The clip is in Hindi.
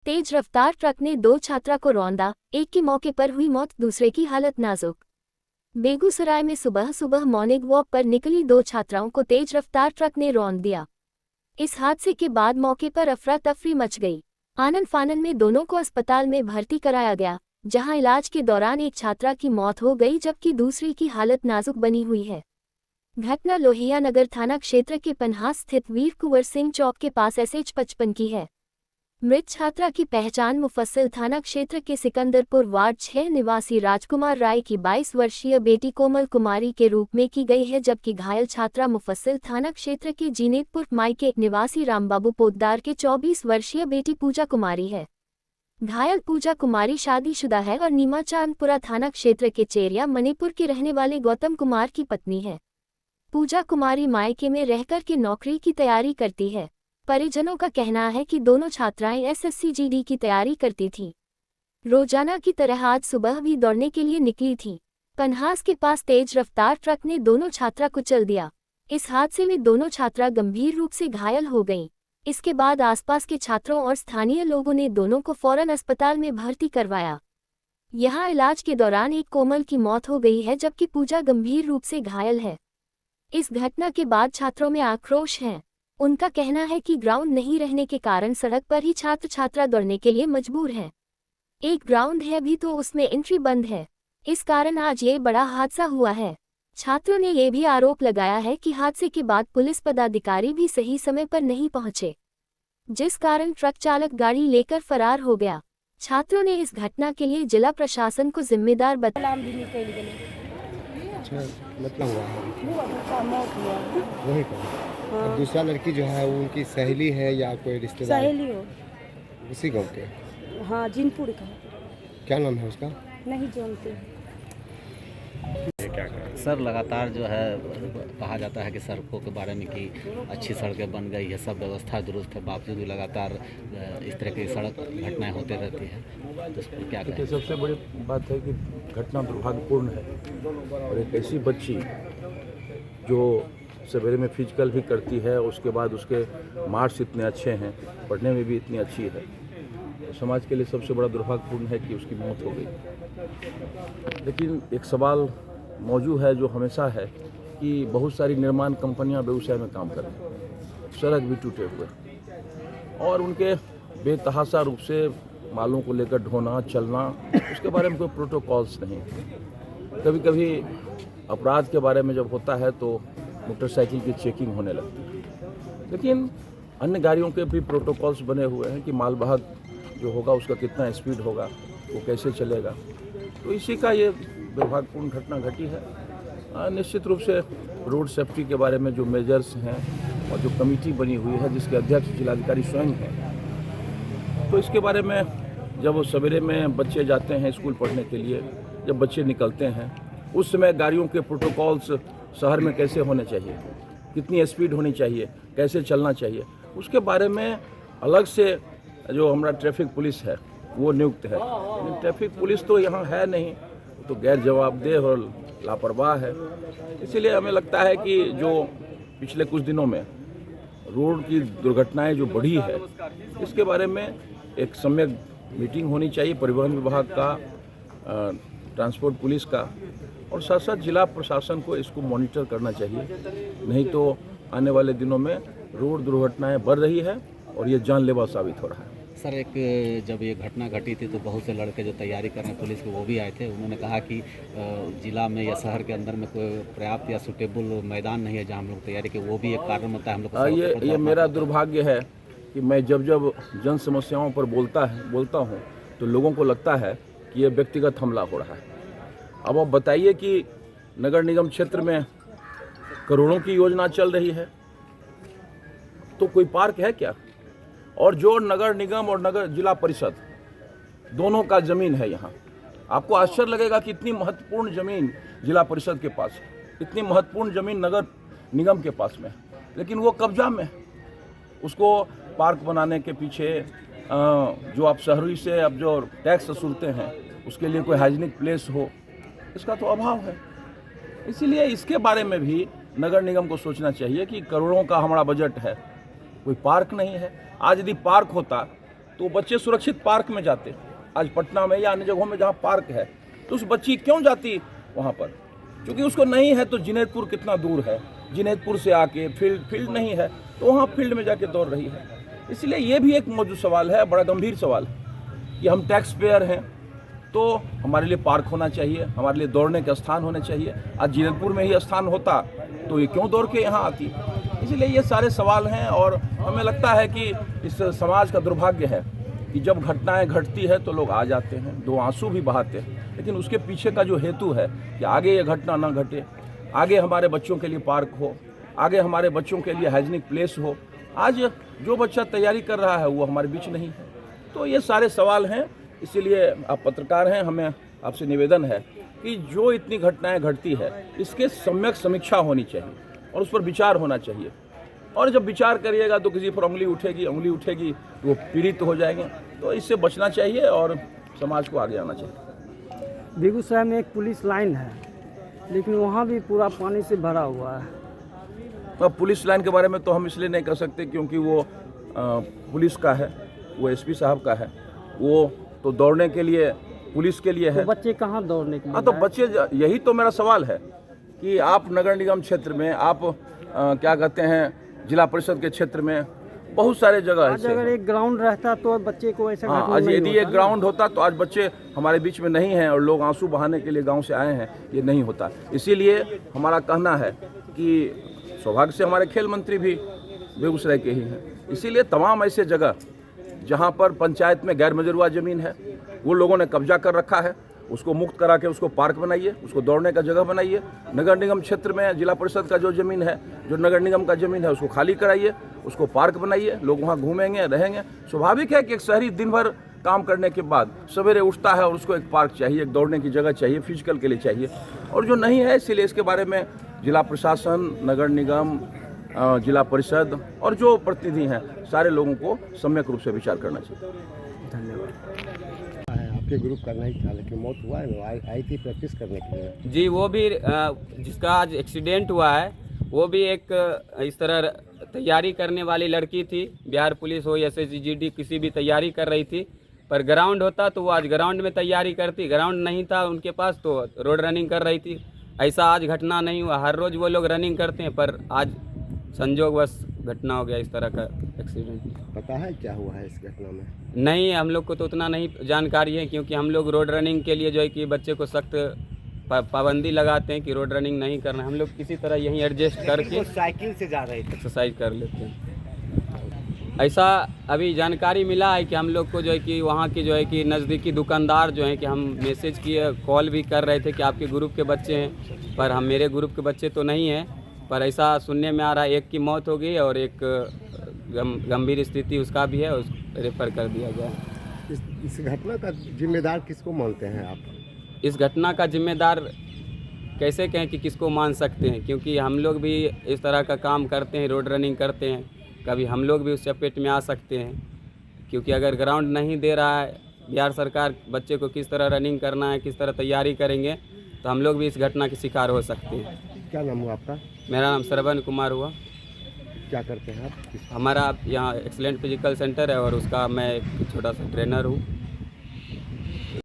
तेज रफ्तार ट्रक ने दो छात्रा को रौंदा, एक की मौके पर हुई मौत, दूसरे की हालत नाजुक। बेगूसराय में सुबह सुबह मॉर्निंग वॉक पर निकली दो छात्राओं को तेज रफ्तार ट्रक ने रौंद दिया। इस हादसे के बाद मौके पर अफरा तफरी मच गई। आनन फानन में दोनों को अस्पताल में भर्ती कराया गया, जहां इलाज के दौरान एक छात्रा की मौत हो गई जबकि दूसरी की हालत नाजुक बनी हुई है। घटना लोहिया नगर थाना क्षेत्र के पन्हास स्थित वीर कुंवर सिंह चौक के पास SH 55 की है। मृत छात्रा की पहचान मुफस्सिल थाना क्षेत्र के सिकंदरपुर वार्ड 6 निवासी राजकुमार राय की 22 वर्षीय बेटी कोमल कुमारी के रूप में की गई है, जबकि घायल छात्रा मुफस्सिल थाना क्षेत्र के जीनेतपुर मायके निवासी रामबाबू पोद्दार के 24 वर्षीय बेटी पूजा कुमारी है। घायल पूजा कुमारी शादीशुदा है और नीमा चांदपुरा थाना क्षेत्र के चेरिया मणिपुर के रहने वाले गौतम कुमार की पत्नी है। पूजा कुमारी मायके में रहकर के नौकरी की तैयारी करती है। परिजनों का कहना है कि दोनों छात्राएं SSC GD की तैयारी करती थीं। रोजाना की तरह आज सुबह भी दौड़ने के लिए निकली थीं। पन्हास के पास तेज रफ्तार ट्रक ने दोनों छात्रा को कुचल दिया। इस हादसे में दोनों छात्रा गंभीर रूप से घायल हो गईं। इसके बाद आसपास के छात्रों और स्थानीय लोगों ने दोनों को फौरन अस्पताल में भर्ती करवाया। यहां इलाज के दौरान एक कोमल की मौत हो गई है, जबकि पूजा गंभीर रूप से घायल है। इस घटना के बाद छात्रों में आक्रोश है। उनका कहना है कि ग्राउंड नहीं रहने के कारण सड़क पर ही छात्र छात्रा दौड़ने के लिए मजबूर हैं। एक ग्राउंड है भी तो उसमें एंट्री बंद है, इस कारण आज ये बड़ा हादसा हुआ है। छात्रों ने ये भी आरोप लगाया है कि हादसे के बाद पुलिस पदाधिकारी भी सही समय पर नहीं पहुंचे, जिस कारण ट्रक चालक गाड़ी लेकर फरार हो गया। छात्रों ने इस घटना के लिए जिला प्रशासन को जिम्मेदार बताया। मतलब वही का। हाँ। और दूसरा लड़की जो है वो उनकी सहेली है या कोई रिश्तेदार? सहेली हो। उसी गाँव के? हाँ, जिनपुर का। क्या नाम है उसका? नहीं जानते। सर लगातार जो है कहा जाता है कि सड़कों के बारे में कि अच्छी सड़कें बन गई है, सब व्यवस्था दुरुस्त है, बावजूद भी लगातार इस तरह की सड़क घटनाएं होते रहती हैं, तो उस पर क्या कहें? सबसे बड़ी बात है कि घटना दुर्भाग्यपूर्ण है और एक ऐसी बच्ची जो सवेरे में फिजिकल भी करती है, उसके बाद उसके मार्क्स इतने अच्छे हैं, पढ़ने में भी इतनी अच्छी है, तो समाज के लिए सबसे बड़ा दुर्भाग्यपूर्ण है कि उसकी मौत हो गई। लेकिन एक सवाल मौजूद है जो हमेशा है कि बहुत सारी निर्माण कंपनियां बेगूसराय में काम कर रही हैं, सड़क भी टूटे हुए और उनके बेतहाशा रूप से मालों को लेकर ढोना चलना, उसके बारे में कोई प्रोटोकॉल्स नहीं। कभी कभी अपराध के बारे में जब होता है तो मोटरसाइकिल की चेकिंग होने लगती है, लेकिन अन्य गाड़ियों के भी प्रोटोकॉल्स बने हुए हैं कि मालवाहक जो होगा उसका कितना स्पीड होगा, वो कैसे चलेगा। तो इसी का ये दुर्भाग्यपूर्ण घटना घटी है। निश्चित रूप से रोड सेफ्टी के बारे में जो मेजर्स हैं और जो कमेटी बनी हुई है जिसके अध्यक्ष जिलाधिकारी स्वयं हैं, तो इसके बारे में जब वो सवेरे में बच्चे जाते हैं स्कूल पढ़ने के लिए, जब बच्चे निकलते हैं उस समय गाड़ियों के प्रोटोकॉल्स शहर में कैसे होने चाहिए, कितनी स्पीड होनी चाहिए, कैसे चलना चाहिए, उसके बारे में अलग से जो हमारा ट्रैफिक पुलिस है वो नियुक्त है। ट्रैफिक पुलिस तो यहाँ है नहीं, तो गैर जवाबदेह और लापरवाह है। इसीलिए हमें लगता है कि जो पिछले कुछ दिनों में रोड की दुर्घटनाएं जो बढ़ी है, इसके बारे में एक सम्यक मीटिंग होनी चाहिए परिवहन विभाग का, ट्रांसपोर्ट पुलिस का, और साथ साथ जिला प्रशासन को इसको मॉनिटर करना चाहिए। नहीं तो आने वाले दिनों में रोड दुर्घटनाएं बढ़ रही है और ये जानलेवा साबित हो रहा है। सर, एक जब ये घटना घटी थी तो बहुत से लड़के जो तैयारी करने पुलिस के वो भी आए थे, उन्होंने कहा कि जिला में या शहर के अंदर में कोई पर्याप्त या सुटेबल मैदान नहीं है जहां हम लोग तैयारी के, वो भी एक कारण होता है हम लोग। ये मेरा दुर्भाग्य है कि मैं जब जन समस्याओं पर बोलता हूँ तो लोगों को लगता है कि ये व्यक्तिगत हमला हो रहा है। अब आप बताइए कि नगर निगम क्षेत्र में करोड़ों की योजना चल रही है, तो कोई पार्क है क्या? और जो नगर निगम और नगर जिला परिषद दोनों का ज़मीन है यहाँ, आपको आश्चर्य लगेगा कि इतनी महत्वपूर्ण ज़मीन जिला परिषद के पास है, इतनी महत्वपूर्ण ज़मीन नगर निगम के पास में है, लेकिन वो कब्जा में है। उसको पार्क बनाने के पीछे जो आप शहरी से अब जो टैक्स वसूलते हैं उसके लिए कोई हाइजीनिक प्लेस हो, इसका तो अभाव है। इसीलिए इसके बारे में भी नगर निगम को सोचना चाहिए कि करोड़ों का हमारा बजट है, कोई पार्क नहीं है। आज यदि पार्क होता तो बच्चे सुरक्षित पार्क में जाते। आज पटना में या अन्य जगहों में जहाँ पार्क है तो उस बच्ची क्यों जाती वहाँ पर? क्योंकि उसको नहीं है। तो जिनेतपुर कितना दूर है, जिनेतपुर से आके फील्ड नहीं है तो वहाँ फील्ड में जाके दौड़ रही है। इसलिए ये भी एक मौजूद सवाल है, बड़ा गंभीर सवाल है कि हम टैक्स पेयर हैं तो हमारे लिए पार्क होना चाहिए, हमारे लिए दौड़ने के स्थान होने चाहिए। आज जिनेतपुर में ही स्थान होता तो ये क्यों दौड़ के यहाँ आती? इसलिए ये सारे सवाल हैं और हमें लगता है कि इस समाज का दुर्भाग्य है कि जब घटनाएं घटती है तो लोग आ जाते हैं, दो आंसू भी बहाते हैं, लेकिन उसके पीछे का जो हेतु है कि आगे ये घटना ना घटे, आगे हमारे बच्चों के लिए पार्क हो, आगे हमारे बच्चों के लिए हाइजीनिक प्लेस हो। आज जो बच्चा तैयारी कर रहा है वो हमारे बीच नहीं है। तो ये सारे सवाल हैं। इसीलिए आप पत्रकार हैं, हमें आपसे निवेदन है कि जो इतनी घटनाएं घटती है इसके सम्यक समीक्षा होनी चाहिए और उस पर विचार होना चाहिए। और जब विचार करिएगा तो किसी पर उंगली उठेगी तो वो पीड़ित हो जाएंगे। तो इससे बचना चाहिए और समाज को आगे आना चाहिए। बेगूसराय में एक पुलिस लाइन है, लेकिन वहाँ भी पूरा पानी से भरा हुआ है। अब पुलिस लाइन के बारे में तो हम इसलिए नहीं कर सकते क्योंकि वो पुलिस का है, वो एसपी साहब का है, वो तो दौड़ने के लिए पुलिस के लिए है। तो बच्चे कहाँ दौड़ने के लिए? हाँ, तो बच्चे, यही तो मेरा सवाल है कि आप नगर निगम क्षेत्र में, आप क्या कहते हैं जिला परिषद के क्षेत्र में बहुत सारे जगह आज अगर एक ग्राउंड रहता तो बच्चे को ऐसा घटना आज नहीं यदि होता एक ग्राउंड होता तो आज बच्चे हमारे बीच में नहीं हैं और लोग आंसू बहाने के लिए गांव से आए हैं, ये नहीं होता। इसीलिए हमारा कहना है कि सौभाग्य से हमारे खेल मंत्री भी बेगूसराय के ही हैं। इसीलिए तमाम ऐसे जगह जहां पर पंचायत में गैर मजरूआ ज़मीन है, वो लोगों ने कब्जा कर रखा है, उसको मुक्त करा के उसको पार्क बनाइए, उसको दौड़ने का जगह बनाइए। नगर निगम क्षेत्र में जिला परिषद का जो ज़मीन है, जो नगर निगम का ज़मीन है, उसको खाली कराइए, उसको पार्क बनाइए, लोग वहाँ घूमेंगे, रहेंगे। स्वाभाविक है कि एक शहरी दिन भर काम करने के बाद सवेरे उठता है और उसको एक पार्क चाहिए, एक दौड़ने की जगह चाहिए, फिजिकल के लिए चाहिए, और जो नहीं है। इसीलिए इसके बारे में जिला प्रशासन, नगर निगम, जिला परिषद और जो प्रतिनिधि हैं, सारे लोगों को सम्यक रूप से विचार करना चाहिए। धन्यवाद। आपके ग्रुप का नहीं था लेकिन मौत हुआ है, आई थी प्रैक्टिस करने के लिए। जी, वो भी जिसका आज एक्सीडेंट हुआ है वो भी एक इस तरह तैयारी करने वाली लड़की थी। बिहार पुलिस हो, एसएससी, जीडी, किसी भी तैयारी कर रही थी, पर ग्राउंड होता तो वो आज ग्राउंड में तैयारी करती। ग्राउंड नहीं था उनके पास तो रोड रनिंग कर रही थी। ऐसा आज घटना नहीं हुआ, हर रोज़ वो लोग रनिंग करते हैं, पर आज संजोगवश घटना हो गया इस तरह का एक्सीडेंट। पता है क्या हुआ है इस घटना में? नहीं, हम लोग को तो उतना नहीं जानकारी है, क्योंकि हम लोग रोड रनिंग के लिए जो है कि बच्चे को सख्त पाबंदी लगाते हैं कि रोड रनिंग नहीं करना। हम लोग किसी तरह यहीं एडजस्ट करके साइकिल से जा रहे थे, एक्सरसाइज कर लेते हैं। ऐसा अभी जानकारी मिला है कि हम लोग को जो है कि वहाँ की जो है कि नज़दीकी दुकानदार जो है कि हम मैसेज किए, कॉल भी कर रहे थे कि आपके ग्रुप के बच्चे हैं, पर हम मेरे ग्रुप के बच्चे तो नहीं हैं। पर ऐसा सुनने में आ रहा है एक की मौत हो गई और एक गंभीर स्थिति उसका भी है, उसको रेफर कर दिया गया। इस घटना का जिम्मेदार किसको मानते हैं आप? इस घटना का जिम्मेदार कैसे कहें कि किसको मान सकते हैं, क्योंकि हम लोग भी इस तरह का काम करते हैं, रोड रनिंग करते हैं, कभी हम लोग भी उस चपेट में आ सकते हैं। क्योंकि अगर ग्राउंड नहीं दे रहा है बिहार सरकार बच्चे को किस तरह रनिंग करना है, किस तरह तैयारी करेंगे, तो हम लोग भी इस घटना के शिकार हो सकते हैं। क्या नाम हुआ आपका? मेरा नाम श्रवण कुमार हुआ। क्या करते हैं आप? हमारा यहाँ एक्सीलेंट फिजिकल सेंटर है और उसका मैं एक छोटा सा ट्रेनर हूँ।